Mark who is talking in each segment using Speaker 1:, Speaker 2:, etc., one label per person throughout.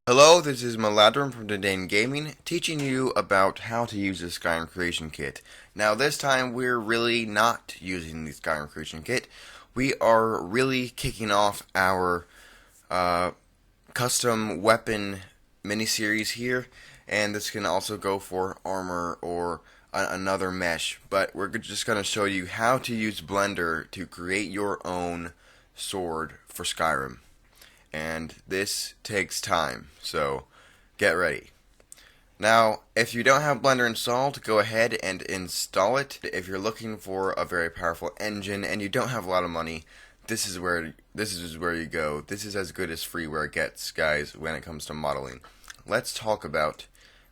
Speaker 1: Hello, this is Maladrum from Today Gaming, teaching you about how to use the Skyrim Creation Kit. Now this time we're really not using the Skyrim Creation Kit. We are really kicking off our custom weapon miniseries here, and this can also go for armor or another mesh, but we're just going to show you how to use Blender to create your own sword for Skyrim. And this takes time, so get ready. Now, if you don't have Blender installed, go ahead and install it. If you're looking for a very powerful engine and you don't have a lot of money, this is where you go. This is as good as freeware gets, guys, when it comes to modeling. Let's talk about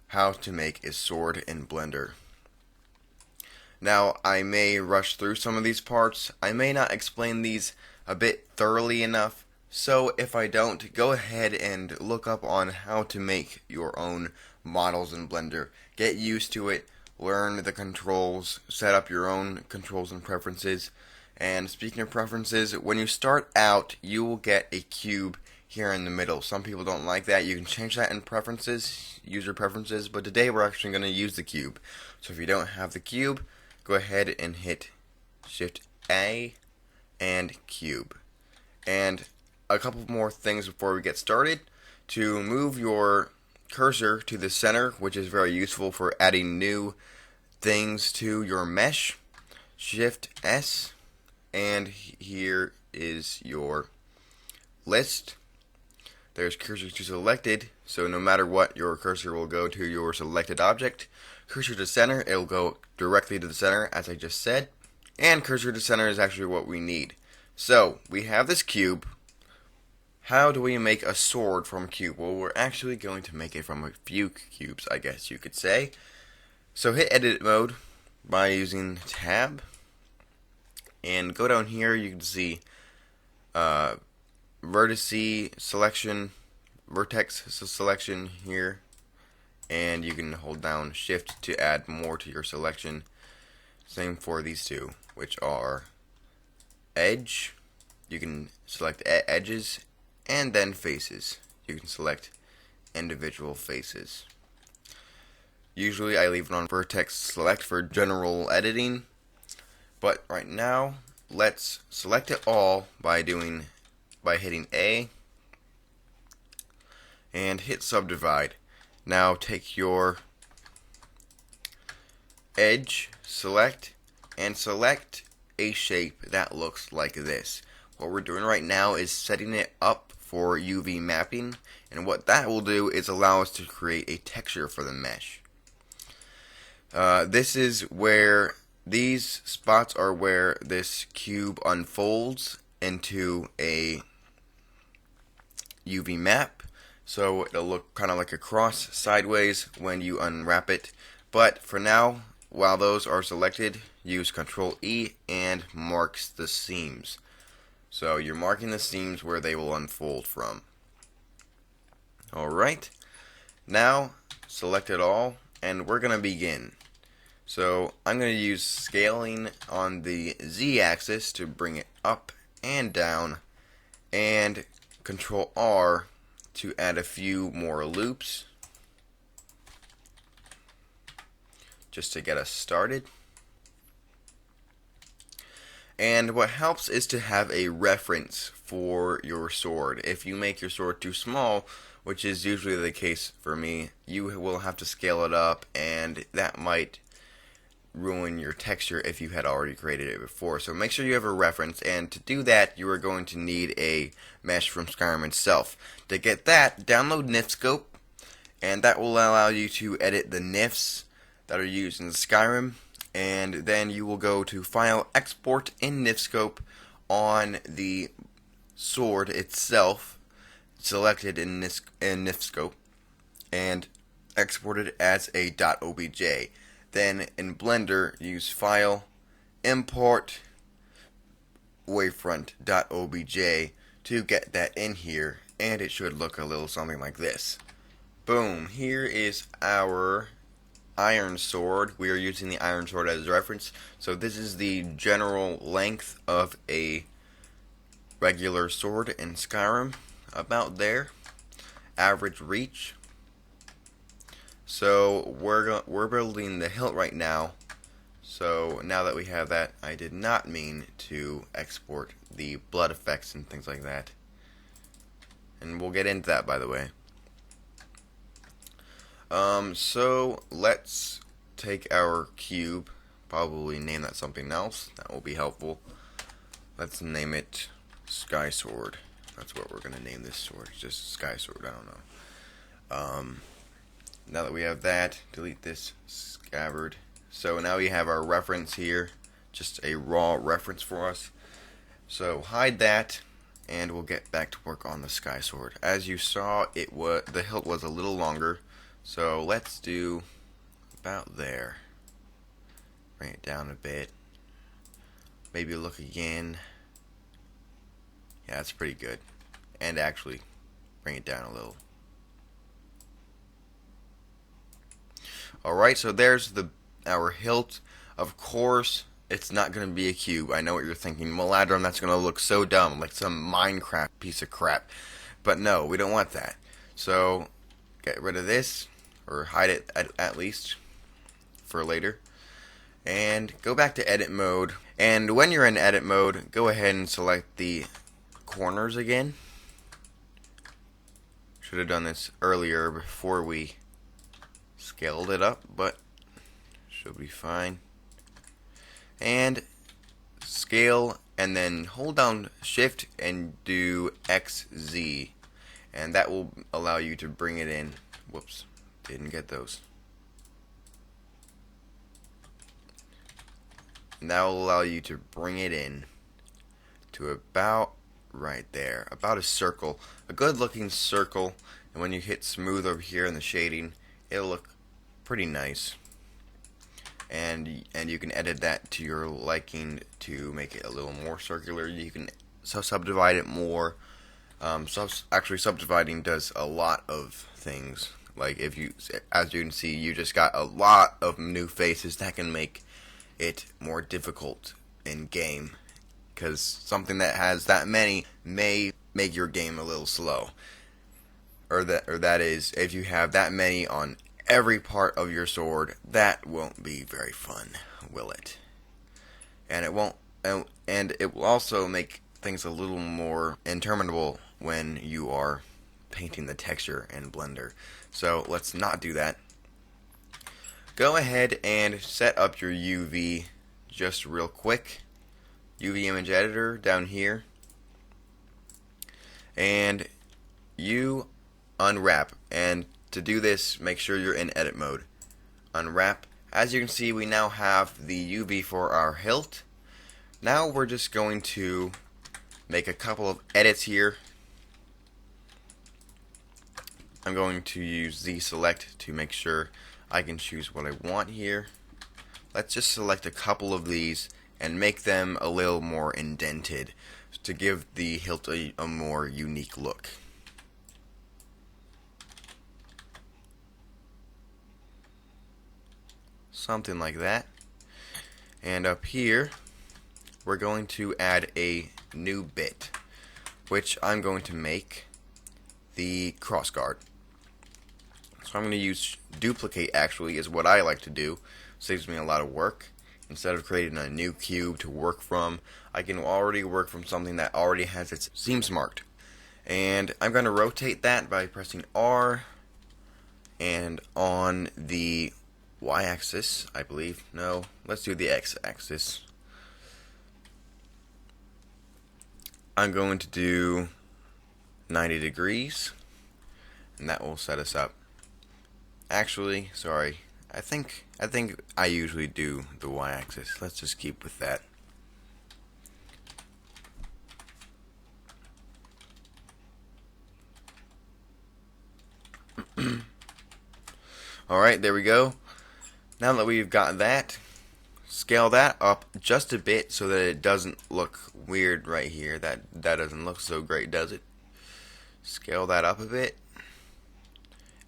Speaker 1: how to make a sword in Blender. Now, I may rush through some of these parts. I may not explain these a bit thoroughly enough. So if I don't, go ahead and look up on how to make your own models in Blender. Get used to it, learn the controls, set up your own controls and preferences. And speaking of preferences, when you start out, you will get a cube here in the middle. Some people don't like that. You can change that in preferences, user preferences, but today we're actually going to use the cube. So if you don't have the cube, go ahead and hit Shift A and cube. And a couple more things before we get started. To move your cursor to the center, which is very useful for adding new things to your mesh, Shift S, and here is your list. There's cursor to selected, so no matter what, your cursor will go to your selected object. Cursor to center, it'll go directly to the center, as I just said. And cursor to center is actually what we need. So, we have this cube. How do we make a sword from a cube? Well, we're actually going to make it from a few cubes, I guess you could say. So hit edit mode by using tab. And go down here, you can see vertex selection here. And you can hold down shift to add more to your selection. Same for these two, which are edge. You can select edges. And then faces. You can select individual faces. Usually I leave it on vertex select for general editing. But right now, let's select it all by hitting A and hit subdivide. Now take your edge, select a shape that looks like this. What we're doing right now is setting it up for UV mapping, and what that will do is allow us to create a texture for the mesh. This is where these spots are where this cube unfolds into a UV map, so it'll look kind of like a cross sideways when you unwrap it. But for now, while those are selected, use Control E and marks the seams. So you're marking the seams where they will unfold from. Alright, now select it all and we're going to begin. So I'm going to use scaling on the Z axis to bring it up and down, and Control R to add a few more loops just to get us started. And what helps is to have a reference for your sword. If you make your sword too small, which is usually the case for me, you will have to scale it up, and that might ruin your texture if you had already created it before. So make sure you have a reference, and to do that, you are going to need a mesh from Skyrim itself. To get that, download NifScope, and that will allow you to edit the NIFs that are used in Skyrim. And then you will go to File, Export in NifScope on the sword itself, selected in NifScope, and export it as a .obj. Then in Blender, use File, Import, Wavefront.obj to get that in here, and it should look a little something like this. Boom, here is our iron sword. We are using the iron sword as a reference. So this is the general length of a regular sword in Skyrim, about there. average reach. So we're building the hilt right now. So now that we have that, I did not mean to export the blood effects and things like that. And we'll get into that, by the way. So let's take our cube, probably name that something else. That will be helpful. Let's name it Sky Sword. That's what we're gonna name this sword. Just Sky Sword. I don't know. Now that we have that, delete this scabbard. So now we have our reference here, just a raw reference for us. So hide that, and we'll get back to work on the Sky Sword. As you saw, the hilt was a little longer. So let's do about there. Bring it down a bit. Maybe look again. Yeah, that's pretty good. And actually, bring it down a little. Alright, so there's our hilt. Of course, it's not going to be a cube. I know what you're thinking. BlazeLeeDragon, that's going to look so dumb, like some Minecraft piece of crap. But no, we don't want that. So, get rid of this, or hide it at least, for later. And go back to edit mode. And when you're in edit mode, go ahead and select the corners again. Should have done this earlier before we scaled it up, but should be fine. And scale, and then hold down shift and do XZ, and that will allow you to bring it in. Whoops, didn't get those. And that will allow you to bring it in to about right there, about a circle, a good looking circle. And when you hit smooth over here in the shading, it'll look pretty nice. And you can edit that to your liking to make it a little more circular. You can subdivide it more. Actually, subdividing does a lot of things. Like as you can see, you just got a lot of new faces that can make it more difficult in game. Because something that has that many may make your game a little slow. Or that is, if you have that many on every part of your sword, that won't be very fun, will it? And it won't, and it will also make things a little more interminable when you are painting the texture in Blender. So let's not do that. Go ahead and set up your UV just real quick. UV image editor down here, and you unwrap. And to do this, make sure you're in edit mode. Unwrap. As you can see, we now have the UV for our hilt. Now we're just going to make a couple of edits here. I'm going to use Z select to make sure I can choose what I want here. Let's just select a couple of these and make them a little more indented to give the hilt a more unique look. Something like that. And up here, we're going to add a new bit, which I'm going to make the crossguard. So I'm going to use duplicate, actually, is what I like to do. Saves me a lot of work. Instead of creating a new cube to work from, I can already work from something that already has its seams marked. And I'm going to rotate that by pressing R, and on the Y-axis, I believe. No, let's do the X-axis. I'm going to do 90 degrees, and that will set us up. Actually, sorry. I think I usually do the Y-axis. Let's just keep with that. Alright, there we go. Now that we've got that, scale that up just a bit so that it doesn't look weird right here. That doesn't look so great, does it? Scale that up a bit.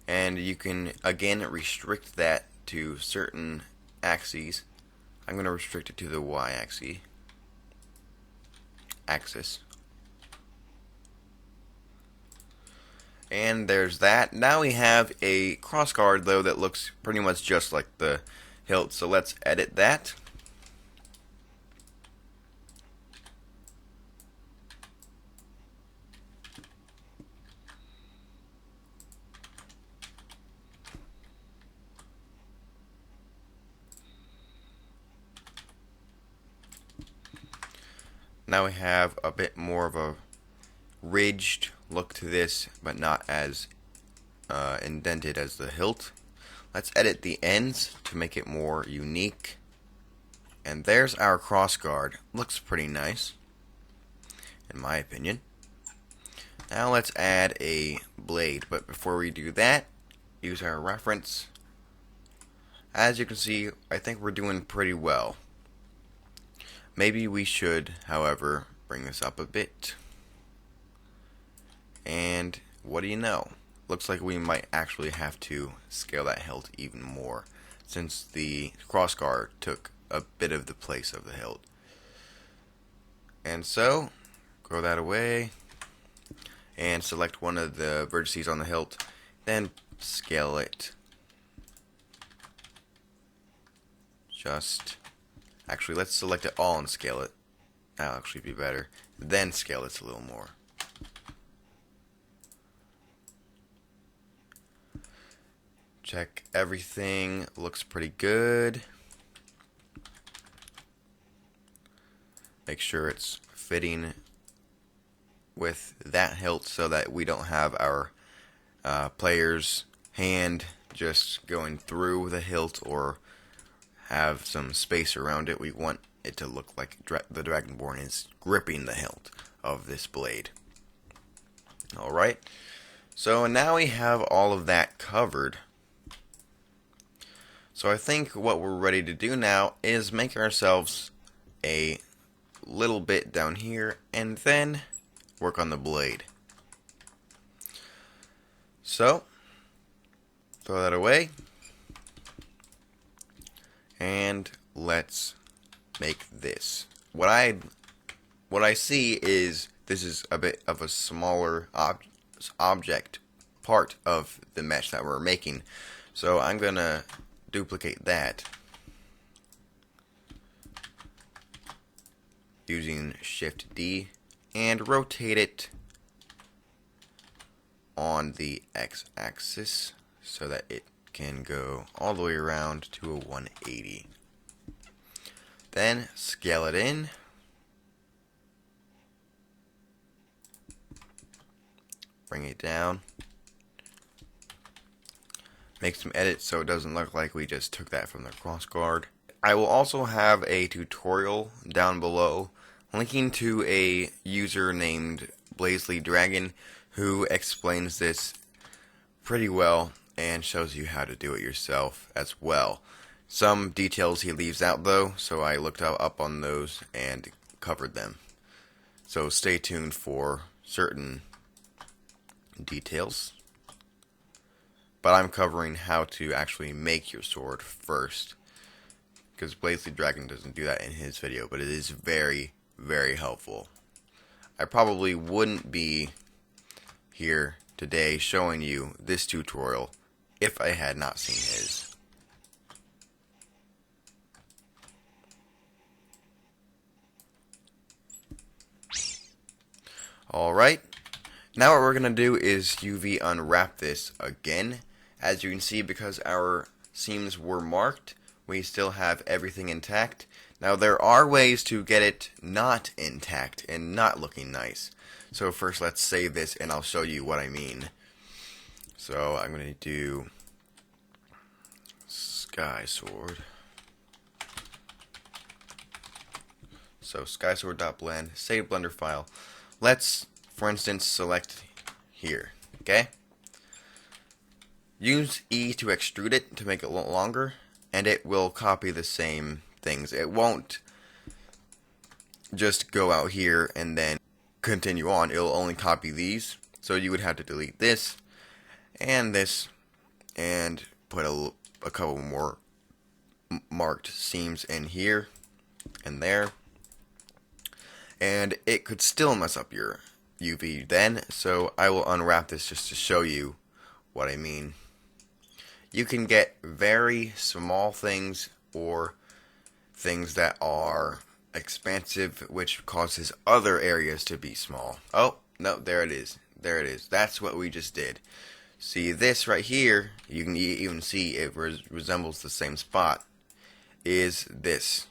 Speaker 1: And you can, again, restrict that to certain axes. I'm going to restrict it to the Y-axis. And there's that. Now we have a crossguard though that looks pretty much just like the hilt. So let's edit that. Now we have a bit more of a ridged look to this, but not as indented as the hilt. Let's edit the ends to make it more unique. And there's our crossguard. Looks pretty nice, in my opinion. Now let's add a blade, but before we do that, use our reference. As you can see, I think we're doing pretty well. Maybe we should, however, bring this up a bit. And what do you know? Looks like we might actually have to scale that hilt even more, since the crossguard took a bit of the place of the hilt. And so, grow that away, and select one of the vertices on the hilt, then scale it. Actually, let's select it all and scale it. That'll actually be better. Then scale it a little more. Check everything. Looks pretty good. Make sure it's fitting with that hilt so that we don't have our player's hand just going through the hilt or have some space around it. We want it to look like the Dragonborn is gripping the hilt of this blade. Alright, so now we have all of that covered. So I think what we're ready to do now is make ourselves a little bit down here and then work on the blade. So, throw that away. And let's make this. What I see is this is a bit of a smaller object part of the mesh that we're making. So I'm gonna duplicate that using Shift D and rotate it on the X-axis so that it can go all the way around to a 180. Then scale it in. Bring it down. Make some edits so it doesn't look like we just took that from the crossguard. I will also have a tutorial down below linking to a user named BlazeLeeDragon who explains this pretty well and shows you how to do it yourself as well. Some details he leaves out though, so I looked up on those and covered them. So stay tuned for certain details. But I'm covering how to actually make your sword first, because BlazeLeeDragon doesn't do that in his video, but it is very, very helpful. I probably wouldn't be here today showing you this tutorial if I had not seen his. Alright, now what we're going to do is UV unwrap this again. As you can see, because our seams were marked, we still have everything intact. Now there are ways to get it not intact and not looking nice. So first let's save this and I'll show you what I mean. So I'm going to do Sky Sword. So skysword.blend, save Blender file. Let's, for instance, select here, okay? Use E to extrude it to make it longer, and it will copy the same things. It won't just go out here and then continue on. It'll only copy these. So you would have to delete this, and put a couple more marked seams in here and there. And it could still mess up your UV then, so I will unwrap this just to show you what I mean. You can get very small things or things that are expansive, which causes other areas to be small. Oh, no, there it is. There it is. That's what we just did. See this right here, you can even see it resembles the same spot, is this.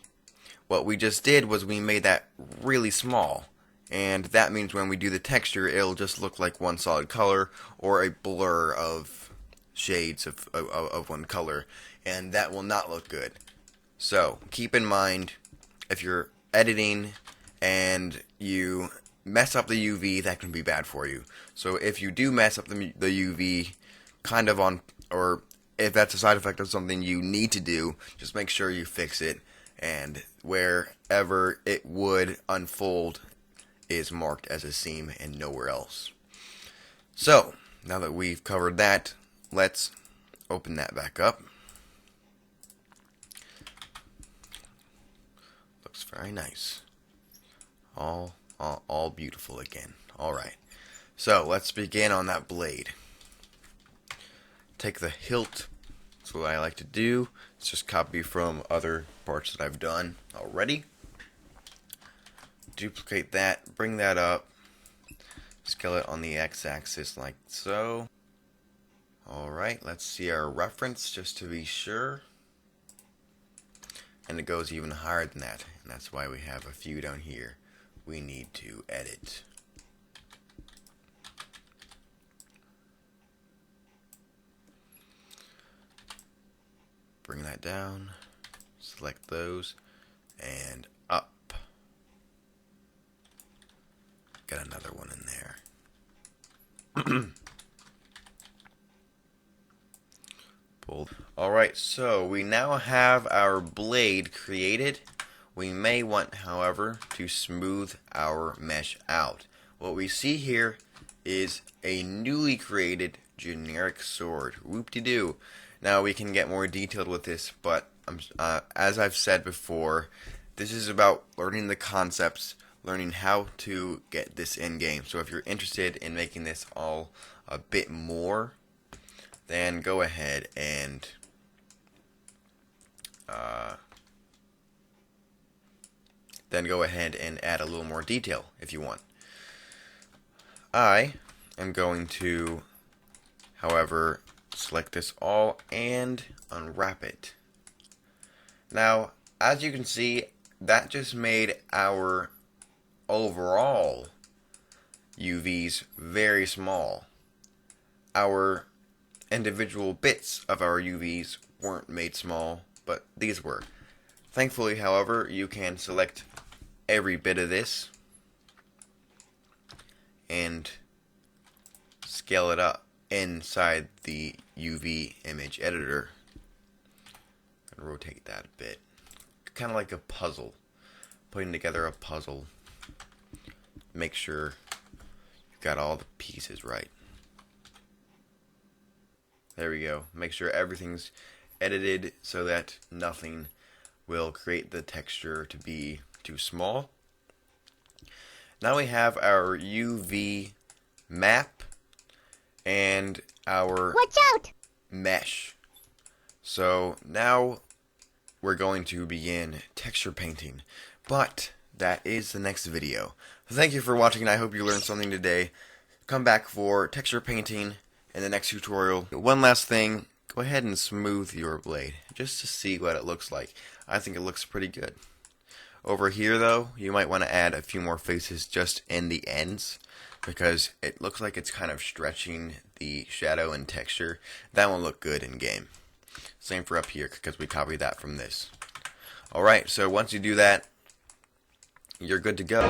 Speaker 1: What we just did was we made that really small. And that means when we do the texture, it'll just look like one solid color or a blur of shades of one color. And that will not look good. So keep in mind, if you're editing and you mess up the UV, that can be bad for you. So if you do mess up the UV kind of on, or if that's a side effect of something you need to do, just make sure you fix it. And wherever it would unfold is marked as a seam and nowhere else. So now that we've covered that, let's open that back up. Looks very nice. All beautiful again. Alright. So let's begin on that blade. Take the hilt. That's what I like to do. It's just copy from other parts that I've done already. Duplicate that, bring that up, scale it on the x-axis like so. Alright, let's see our reference just to be sure. And it goes even higher than that, and that's why we have a few down here we need to edit. Bring that down, select those, and up. Got another one in there. Pulled. Alright, so we now have our blade created. We may want, however, to smooth our mesh out. What we see here is a newly created generic sword. Whoop-de-doo. Now we can get more detailed with this, but as I've said before, this is about learning the concepts, learning how to get this in game. So if you're interested in making this all a bit more, then go ahead and add a little more detail if you want. I am going to, however, select this all and unwrap it. Now, as you can see, that just made our overall UVs very small. Our individual bits of our UVs weren't made small, but these were. Thankfully, however, you can select every bit of this and scale it up inside the UV image editor and rotate that a bit. Kind of like a puzzle. Putting together a puzzle. Make sure you've got all the pieces right. There we go. Make sure everything's edited so that nothing will create the texture to be too small. Now we have our UV map and our mesh. So now we're going to begin texture painting, but that is the next video. Thank you for watching, and I hope you learned something today. Come back for texture painting in the next tutorial. One last thing, go ahead and smooth your blade just to see what it looks like. I think it looks pretty good. Over here though, you might want to add a few more faces just in the ends, because it looks like it's kind of stretching the shadow and texture. That won't look good in game. Same for up here, because we copied that from this. Alright, so once you do that, you're good to go.